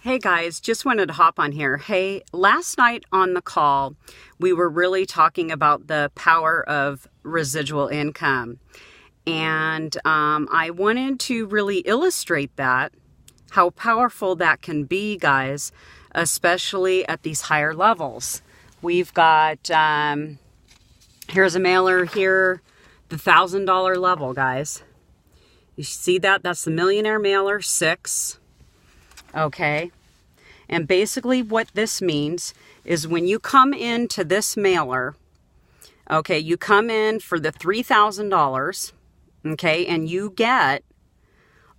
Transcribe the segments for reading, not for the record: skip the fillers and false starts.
Hey guys, just wanted to hop on here. Hey, last night on the call, we were really talking about the power of residual income. And I wanted to really illustrate that, how powerful that can be, guys, especially at these higher levels. We've got, here's a mailer here, the $1,000 level, guys. You see that? That's the Millionaire Mailer 6. Okay. And basically what this means is when you come into this mailer, okay, you come in for the $3,000, okay, and you get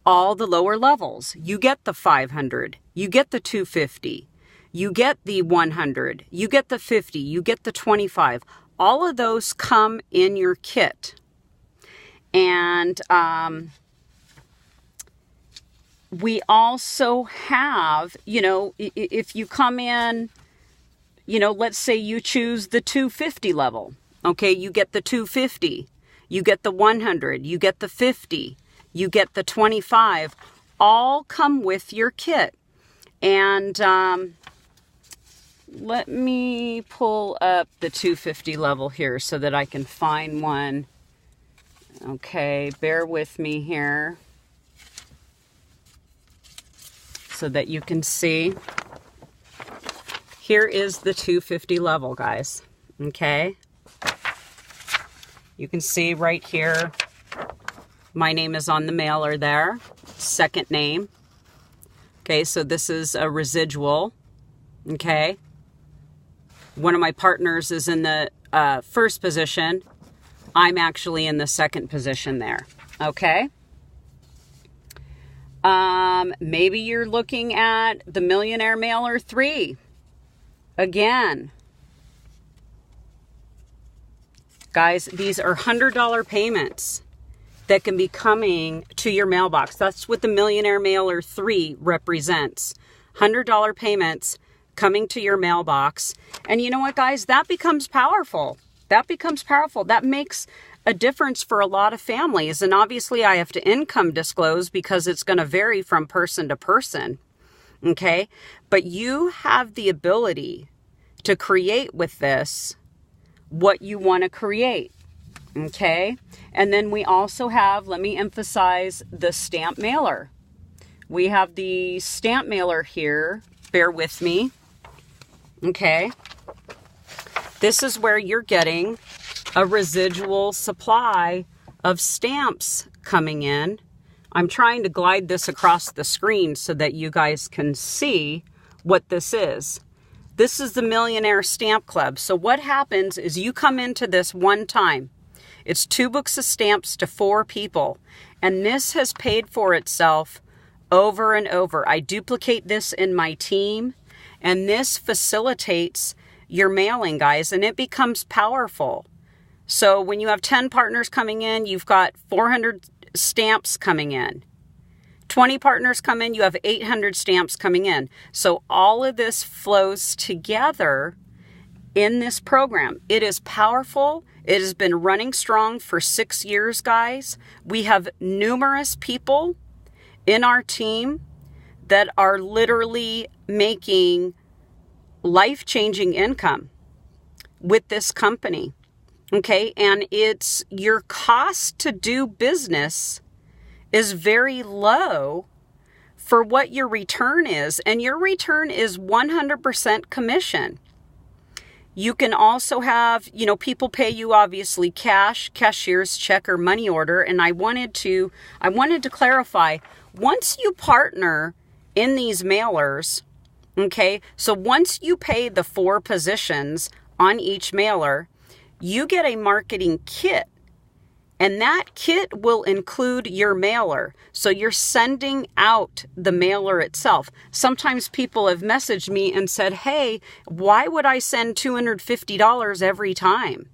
all the lower levels. You get the 500, you get the 250, you get the 100, you get the 50, you get the 25. All of those come in your kit. And we also have, if you come in, let's say you choose the 250 level. Okay, you get the 250, you get the 100, you get the 50, you get the 25, all come with your kit. And let me pull up the 250 level here so that I can find one. Okay, bear with me here so that you can see. Here is the 250 level, guys. Okay. You can see right here, my name is on the mailer there. Second name. Okay, so this is a residual. Okay. One of my partners is in the first position. I'm actually in the second position there. Okay. Maybe you're looking at the Millionaire Mailer 3. Again. Guys, these are $100 payments that can be coming to your mailbox. That's what the Millionaire Mailer 3 represents. $100 payments coming to your mailbox. And you know what, guys? That becomes powerful. That becomes powerful. That makes a difference for a lot of families. And obviously I have to income disclose because it's going to vary from person to person. Okay. But you have the ability to create with this what you want to create. Okay. And then we also have, let me emphasize, the stamp mailer. We have the stamp mailer here. Bear with me. Okay. This is where you're getting a residual supply of stamps coming in. I'm trying to glide this across the screen so that you guys can see what this is. This is the Millionaire Stamp Club. So what happens is you come into this one time. It's 2 books of stamps to 4 people. And this has paid for itself over and over. I duplicate this in my team, and this facilitates your mailing, guys, and it becomes powerful. So when you have 10 partners coming in, you've got 400 stamps coming in. 20 partners come in, you have 800 stamps coming in. So all of this flows together in this program. It is powerful. It has been running strong for 6 years, guys. We have numerous people in our team that are literally making life-changing income with this company. Okay, and it's your cost to do business is very low for what your return is, and your return is 100% commission. You can also have, people pay you obviously cash, cashier's check, or money order, and I wanted to clarify, once you partner in these mailers, okay, so once you pay the 4 positions on each mailer, you get a marketing kit, and that kit will include your mailer. So you're sending out the mailer itself. Sometimes people have messaged me and said, hey, why would I send $250 every time?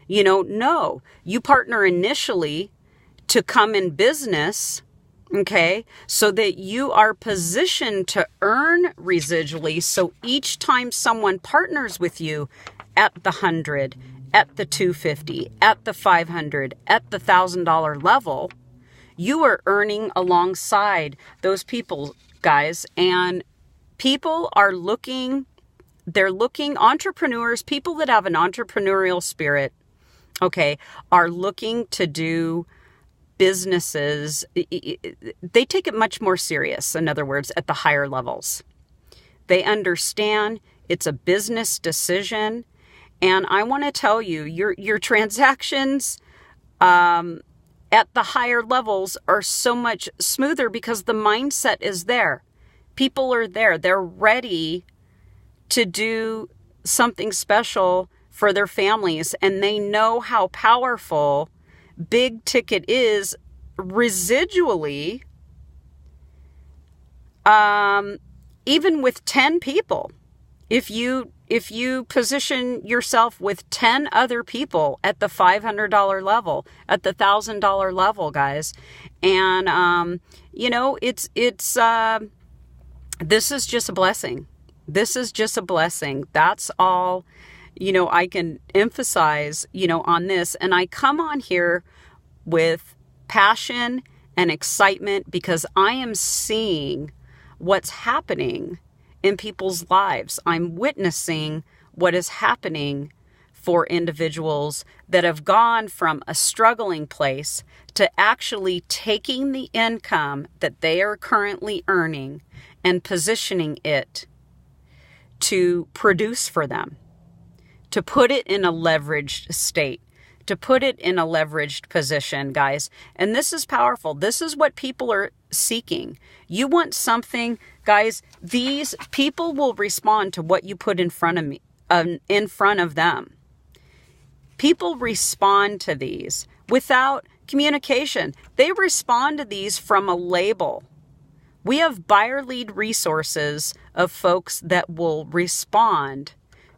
No, you partner initially to come in business, okay, so that you are positioned to earn residually. So each time someone partners with you at the 100, at the 250, at the 500, at the $1,000 level, you are earning alongside those people, guys. And People are looking, entrepreneurs, people that have an entrepreneurial spirit, okay, are looking to do businesses. They take it much more serious, in other words, at the higher levels. They understand it's a business decision. And I want to tell you, your transactions at the higher levels are so much smoother because the mindset is there. People are there. They're ready to do something special for their families, and they know how powerful big ticket is residually, even with 10 people. If you position yourself with 10 other people at the $500 level, at the $1,000 level, guys, and this is just a blessing. This is just a blessing. That's all, I can emphasize, on this. And I come on here with passion and excitement because I am seeing what's happening in people's lives. I'm witnessing what is happening for individuals that have gone from a struggling place to actually taking the income that they are currently earning and positioning it to produce for them, to put it in a leveraged state, to put it in a leveraged position, guys. And this is powerful. This is what people are seeking. You want something, guys, these people will respond to what you put in front of them. People respond to these without communication. They respond to these from a label. We have buyer lead resources of folks that will respond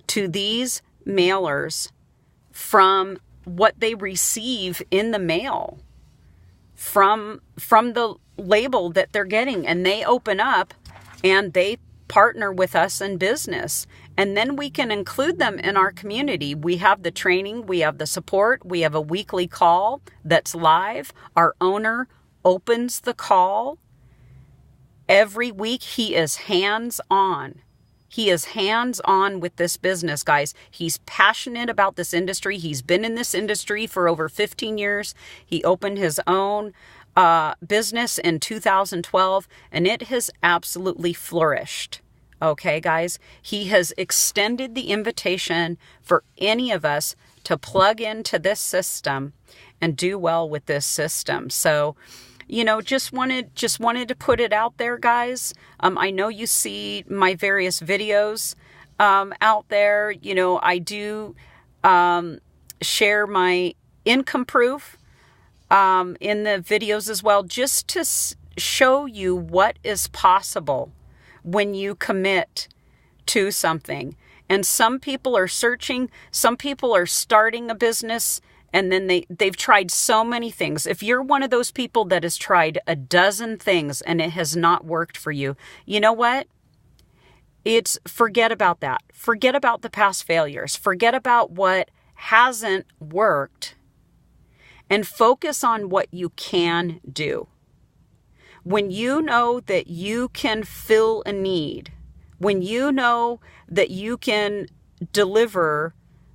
to these mailers from what they receive in the mail, from the label that they're getting, and they open up and they partner with us in business. And then we can include them in our community. We have the training, we have the support, we have a weekly call that's live. Our owner opens the call every week. He is hands-on. He is hands-on with this business, guys. He's passionate about this industry. He's been in this industry for over 15 years. He opened his own business in 2012, and it has absolutely flourished. Okay, guys? He has extended the invitation for any of us to plug into this system and do well with this system. So, just wanted to put it out there, guys. I know you see my various videos out there. I do share my income proof in the videos as well, just to show you what is possible when you commit to something. And some people are searching, some people are starting a business, and then they've tried so many things. If you're one of those people that has tried a dozen things and it has not worked for you, you know what? Forget about that. Forget about the past failures. Forget about what hasn't worked and focus on what you can do. When you know that you can fill a need, when you know that you can deliver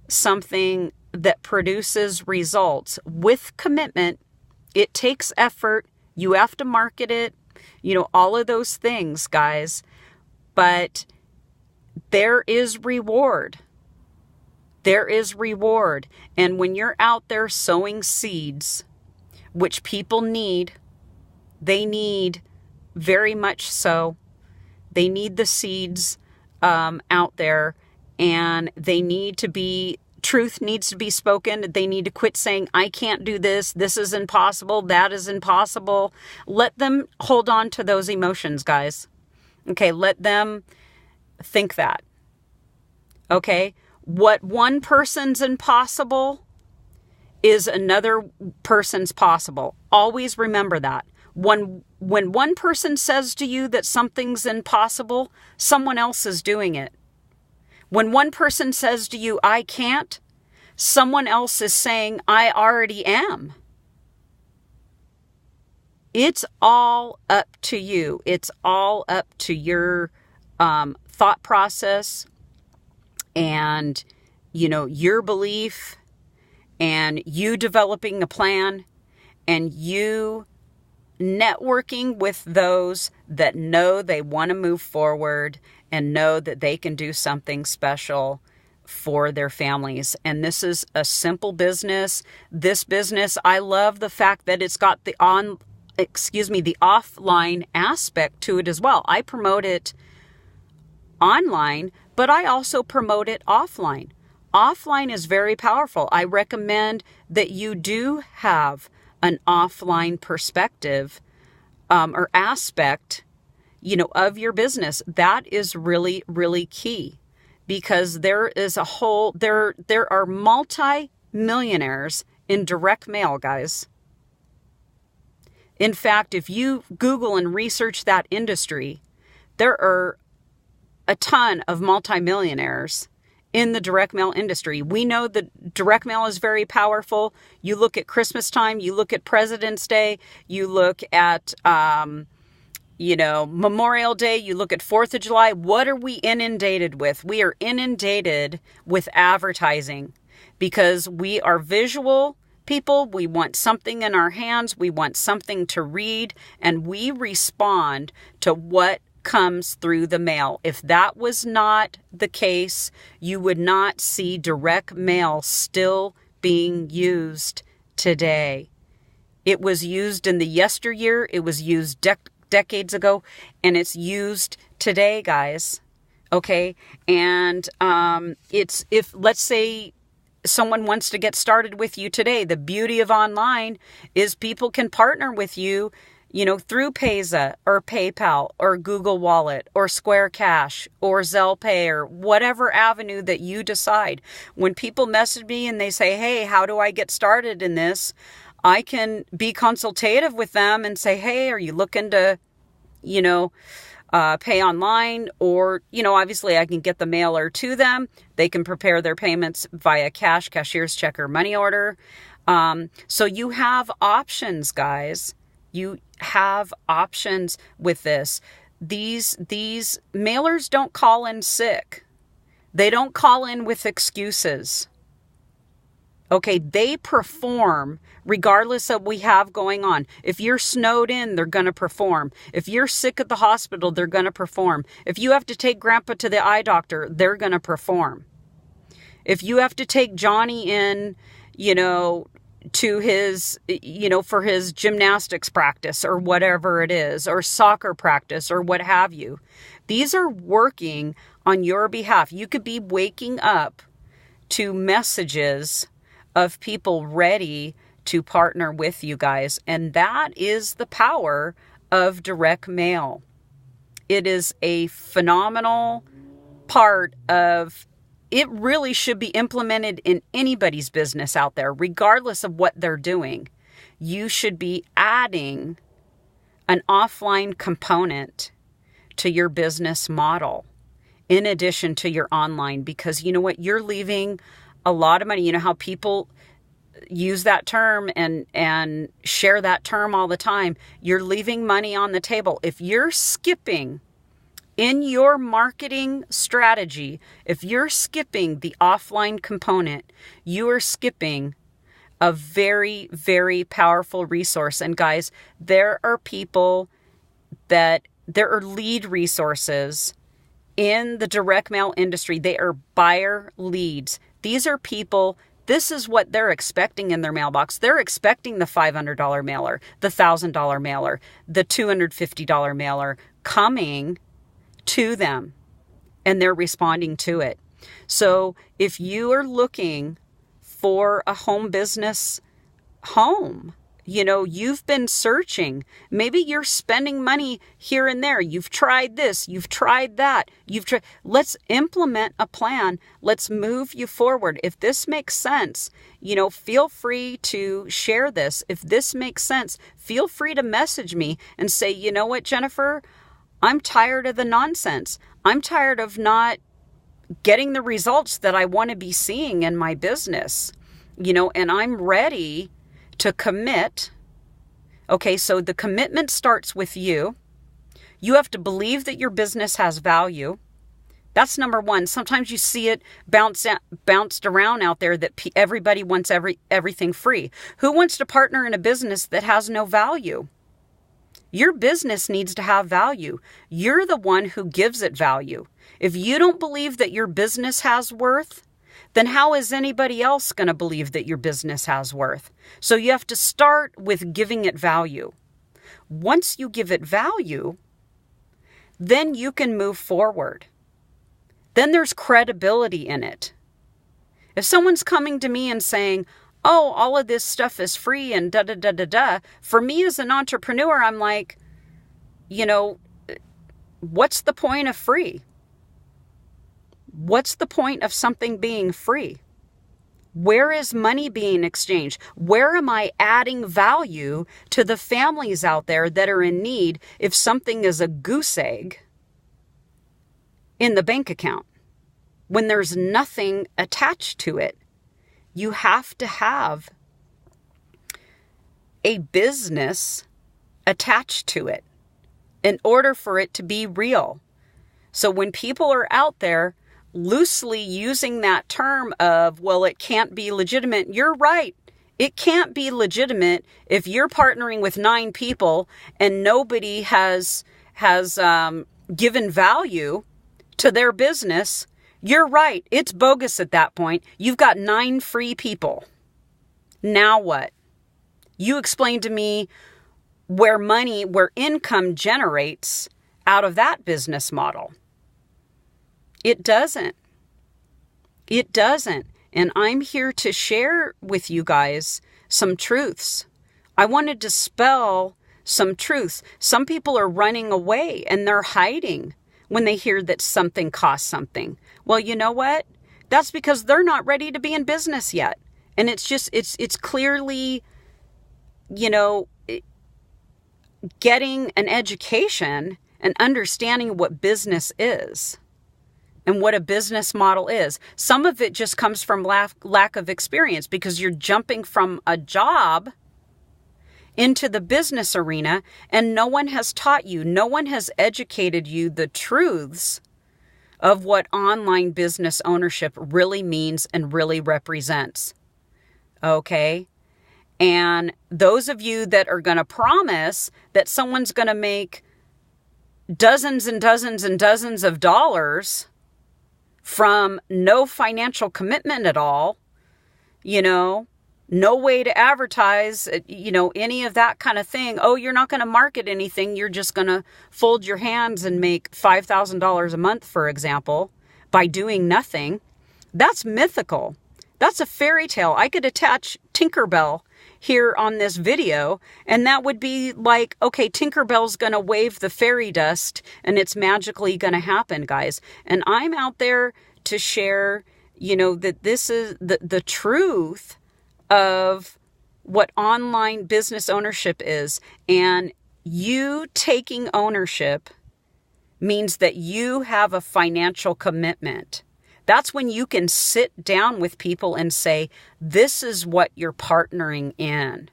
something that produces results with commitment, it takes effort. You have to market it, all of those things, guys. But there is reward. There is reward. And when you're out there sowing seeds, which people need, they need very much so. They need the seeds out there, and they need to be, truth needs to be spoken. They need to quit saying, I can't do this. This is impossible. That is impossible. Let them hold on to those emotions, guys. Okay, let them think that. Okay, what one person's impossible is another person's possible. Always remember that. When one person says to you that something's impossible, someone else is doing it. When one person says to you, I can't, someone else is saying, I already am. It's all up to you. It's all up to your thought process and, your belief and you developing a plan and you networking with those that know they want to move forward and know that they can do something special for their families. And this is a simple business. This business, I love the fact that it's got the offline aspect to it as well. I promote it online, but I also promote it offline. Offline is very powerful. I recommend that you do have an offline perspective or aspect, of your business. That is really, really key, because there are multi-millionaires in direct mail, guys. In fact, if you Google and research that industry, there are a ton of multimillionaires in the direct mail industry. We know that direct mail is very powerful. You look at Christmas time, you look at President's Day, you look at, Memorial Day, you look at 4th of July. What are we inundated with? We are inundated with advertising because we are visual people. We want something in our hands. We want something to read, and we respond to what comes through the mail. If that was not the case, you would not see direct mail still being used today. It was used in the yesteryear. It was used decades ago, and it's used today, guys. Okay. And if let's say someone wants to get started with you today, the beauty of online is people can partner with you, through Payza or PayPal or Google Wallet or Square Cash or Zelle Pay or whatever avenue that you decide. When people message me and they say, hey, how do I get started in this? I can be consultative with them and say, hey, are you looking to, pay online? Or, obviously I can get the mailer to them. They can prepare their payments via cash, cashier's check, or money order. So you have options, guys. You have options with this. These mailers don't call in sick. They don't call in with excuses. Okay, they perform regardless of what we have going on. If you're snowed in, they're going to perform. If you're sick at the hospital, they're going to perform. If you have to take Grandpa to the eye doctor, they're going to perform. If you have to take Johnny in, to his, for his gymnastics practice or whatever it is, or soccer practice or what have you. These are working on your behalf. You could be waking up to messages of people ready to partner with you guys. And that is the power of direct mail. It is a phenomenal part of it. Really should be implemented in anybody's business out there, regardless of what they're doing. You should be adding an offline component to your business model in addition to your online, because you know what? You're leaving a lot of money. You know how people use that term and share that term all the time. You're leaving money on the table. If you're skipping in your marketing strategy, if you're skipping the offline component, you are skipping a very, very powerful resource. And guys, there are lead resources in the direct mail industry. They are buyer leads. These are people, this is what they're expecting in their mailbox. They're expecting the $500 mailer, the $1,000 mailer, the $250 mailer coming to them, and they're responding to it. So if you are looking for a home business home, you've been searching. Maybe you're spending money here and there. You've tried this, you've tried that. Let's implement a plan. Let's move you forward. If this makes sense, feel free to share this. If this makes sense, feel free to message me and say, you know what, Jennifer, I'm tired of the nonsense. I'm tired of not getting the results that I want to be seeing in my business, and I'm ready to commit. Okay, so the commitment starts with you. You have to believe that your business has value. That's number one. Sometimes you see it bounced around out there that everybody wants everything free. Who wants to partner in a business that has no value? Your business needs to have value. You're the one who gives it value. If you don't believe that your business has worth, then how is anybody else going to believe that your business has worth? So you have to start with giving it value. Once you give it value, then you can move forward. Then there's credibility in it. If someone's coming to me and saying, oh, all of this stuff is free and da-da-da-da-da, for me as an entrepreneur, I'm like, what's the point of free? What's the point of something being free? Where is money being exchanged? Where am I adding value to the families out there that are in need if something is a goose egg in the bank account when there's nothing attached to it? You have to have a business attached to it in order for it to be real. So when people are out there loosely using that term of, well, it can't be legitimate, you're right. It can't be legitimate if you're partnering with 9 people and nobody has given value to their business. You're right. It's bogus at that point. You've got 9 free people. Now what? You explain to me where income generates out of that business model. It doesn't. It doesn't. And I'm here to share with you guys some truths. I want to dispel some truths. Some people are running away and they're hiding when they hear that something costs something. Well, you know what? That's because they're not ready to be in business yet. And it's clearly, getting an education and understanding what business is and what a business model is. Some of it just comes from lack of experience because you're jumping from a job into the business arena and no one has taught you, no one has educated you the truths of what online business ownership really means and really represents. Okay? And those of you that are going to promise that someone's going to make dozens and dozens and dozens of dollars from no financial commitment at all, no way to advertise, any of that kind of thing. Oh, you're not going to market anything. You're just going to fold your hands and make $5,000 a month, for example, by doing nothing. That's mythical. That's a fairy tale. I could attach Tinkerbell here on this video, and that would be like, okay, Tinkerbell's going to wave the fairy dust and it's magically going to happen, guys. And I'm out there to share, that this is the truth of what online business ownership is. And you taking ownership means that you have a financial commitment. That's when you can sit down with people and say, this is what you're partnering in,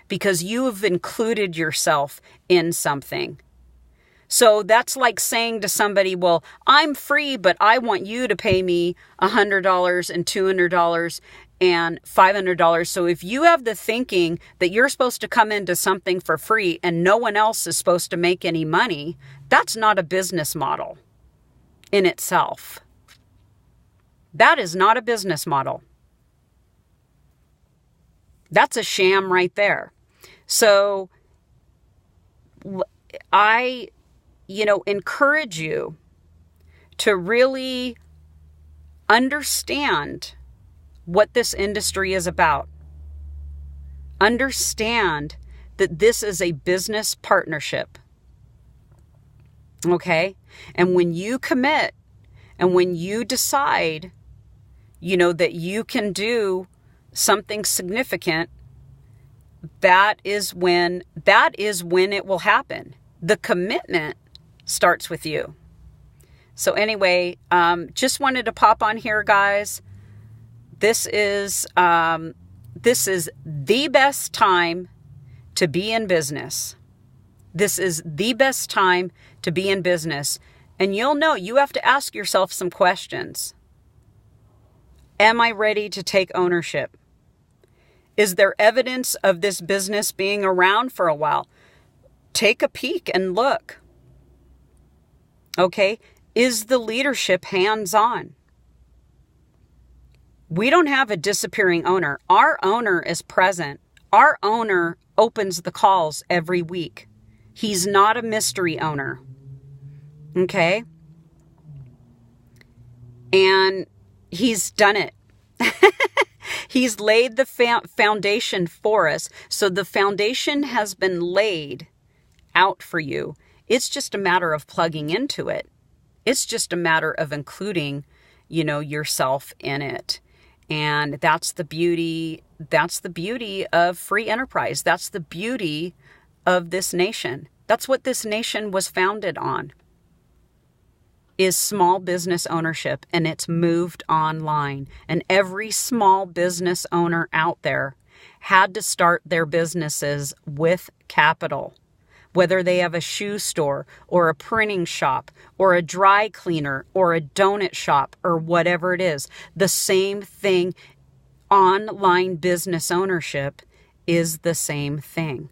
because you have included yourself in something. So that's like saying to somebody, well, I'm free, but I want you to pay me $100 and $200 and $500. So if you have the thinking that you're supposed to come into something for free and no one else is supposed to make any money, that's not a business model in itself. That is not a business model. That's a sham right there. So I, encourage you to really understand what this industry is about. Understand that this is a business partnership. Okay? And when you commit and when you decide, that you can do something significant, that is when it will happen. The commitment starts with you. So anyway, just wanted to pop on here, guys. This is the best time to be in business. This is the best time to be in business. And you'll know you have to ask yourself some questions. Am I ready to take ownership? Is there evidence of this business being around for a while? Take a peek and look. Okay? Is the leadership hands-on? We don't have a disappearing owner. Our owner is present. Our owner opens the calls every week. He's not a mystery owner. Okay? And he's done it. He's laid the foundation for us. So the foundation has been laid out for you. It's just a matter of plugging into it. It's just a matter of including, yourself in it. And that's the beauty of free enterprise. That's the beauty of this nation. That's what this nation was founded on, is small business ownership, and it's moved online. And every small business owner out there had to start their businesses with capital. Whether they have a shoe store or a printing shop or a dry cleaner or a donut shop or whatever it is, the same thing. Online business ownership is the same thing.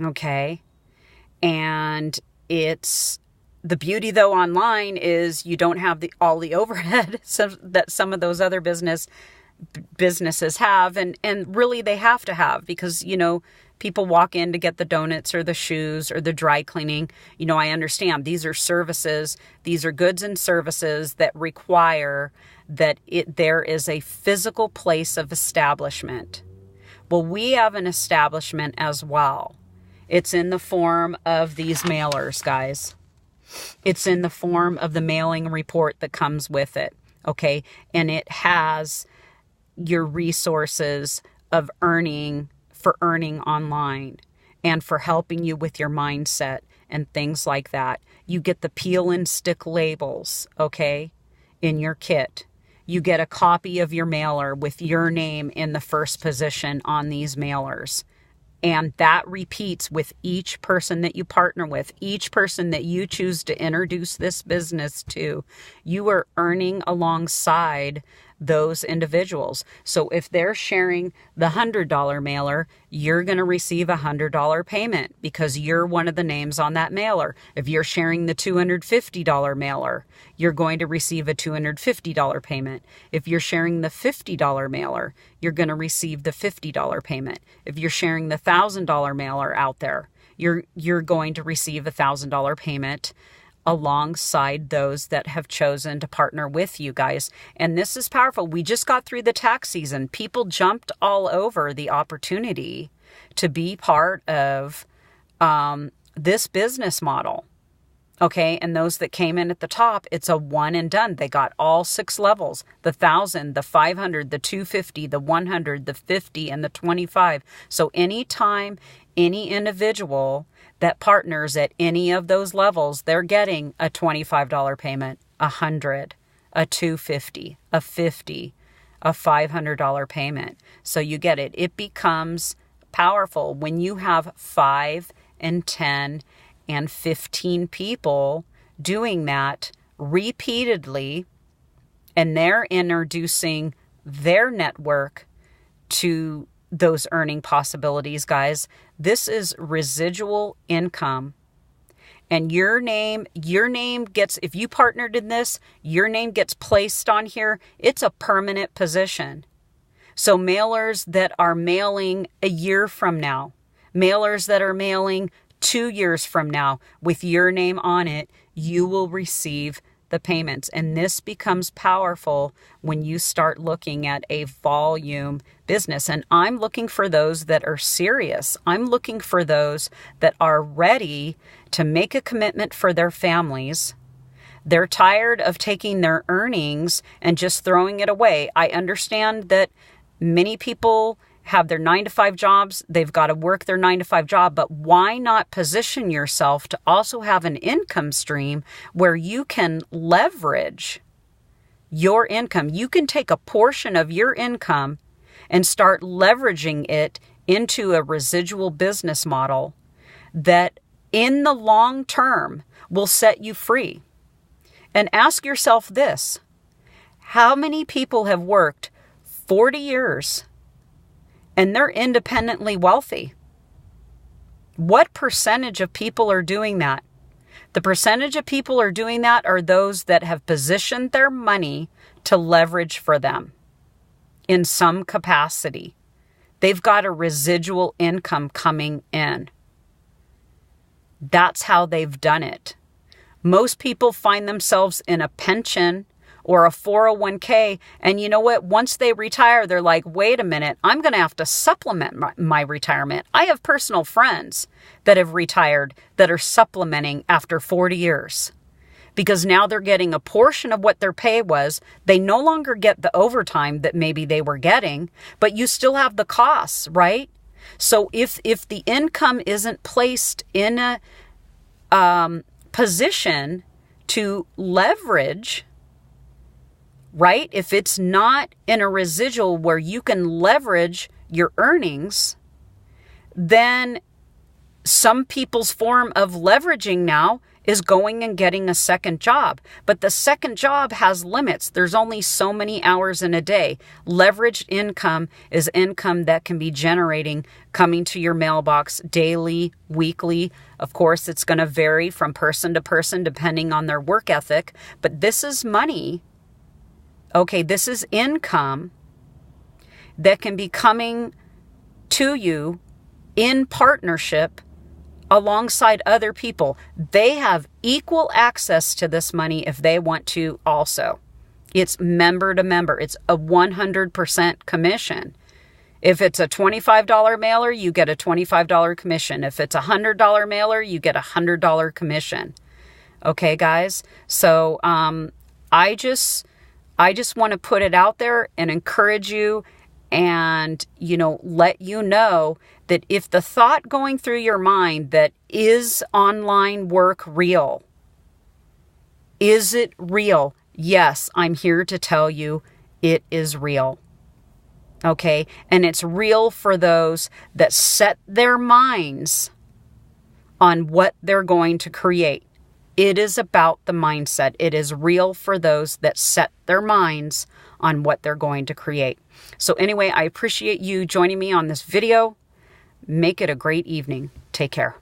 Okay? And it's the beauty, though, online is you don't have all the overhead that some of those other businesses have, and really they have to have, because people walk in to get the donuts or the shoes or the dry cleaning. I understand these are services, these are goods and services that require that there is a physical place of establishment. Well, we have an establishment as well. It's in the form of these mailers, guys. It's in the form of the mailing report that comes with it, okay? And it has your resources of earning online and for helping you with your mindset and things like that. You get the peel and stick labels, okay, in your kit. You get a copy of your mailer with your name in the first position on these mailers. And that repeats with each person that you partner with, each person that you choose to introduce this business to. You are earning alongside those individuals. So if they're sharing the $100 mailer, you're going to receive a $100 payment because you're one of the names on that mailer. If you're sharing the $250 mailer, you're going to receive a $250 payment. If you're sharing the $50 mailer, you're going to receive the $50 payment. If you're sharing the $1,000 mailer out there, you're going to receive a $1,000 payment alongside those that have chosen to partner with you guys. And this is powerful. We just got through the tax season. People jumped all over the opportunity to be part of this business model. Okay, and those that came in at the top, it's a one and done. They got all 6 levels, the 1,000, the 500, the 250, the 100, the 50, and the 25. So anytime any individual that partners at any of those levels, they're getting a $25 payment, $100, a $250, a $50, a $500 payment. So you get it. It becomes powerful when you have 5 and 10 and 15 people doing that repeatedly, and they're introducing their network to those earning possibilities, guys. This is residual income. And your name gets, if you partnered in this, your name gets placed on here. It's a permanent position. So mailers that are mailing a year from now, mailers that are mailing 2 years from now with your name on it, you will receive the payments. And this becomes powerful when you start looking at a volume business. And I'm looking for those that are serious. I'm looking for those that are ready to make a commitment for their families. They're tired of taking their earnings and just throwing it away. I understand that many people have their 9-to-5 jobs. They've got to work their 9-to-5 job, but why not position yourself to also have an income stream where you can leverage your income? You can take a portion of your income and start leveraging it into a residual business model that in the long term will set you free. And ask yourself this: how many people have worked 40 years and they're independently wealthy? What percentage of people are doing that? The percentage of people are doing that are those that have positioned their money to leverage for them in some capacity. They've got a residual income coming in. That's how they've done it. Most people find themselves in a pension or a 401k. And you know what? Once they retire, they're like, wait a minute, I'm going to have to supplement my retirement. I have personal friends that have retired that are supplementing after 40 years because now they're getting a portion of what their pay was. They no longer get the overtime that maybe they were getting, but you still have the costs, right? So if the income isn't placed in a position to leverage, right? If it's not in a residual where you can leverage your earnings, then some people's form of leveraging now is going and getting a second job. But the second job has limits. There's only so many hours in a day. Leveraged income is income that can be generating, coming to your mailbox daily, weekly. Of course, it's going to vary from person to person depending on their work ethic. But this is money. Okay, this is income that can be coming to you in partnership alongside other people. They have equal access to this money if they want to also. It's member to member. It's a 100% commission. If it's a $25 mailer, you get a $25 commission. If it's a $100 mailer, you get a $100 commission. Okay, guys? So I just want to put it out there and encourage you and, let you know that if the thought going through your mind that is online work real? Is it real? Yes, I'm here to tell you it is real. Okay? And it's real for those that set their minds on what they're going to create. It is about the mindset. It is real for those that set their minds on what they're going to create. So anyway, I appreciate you joining me on this video. Make it a great evening. Take care.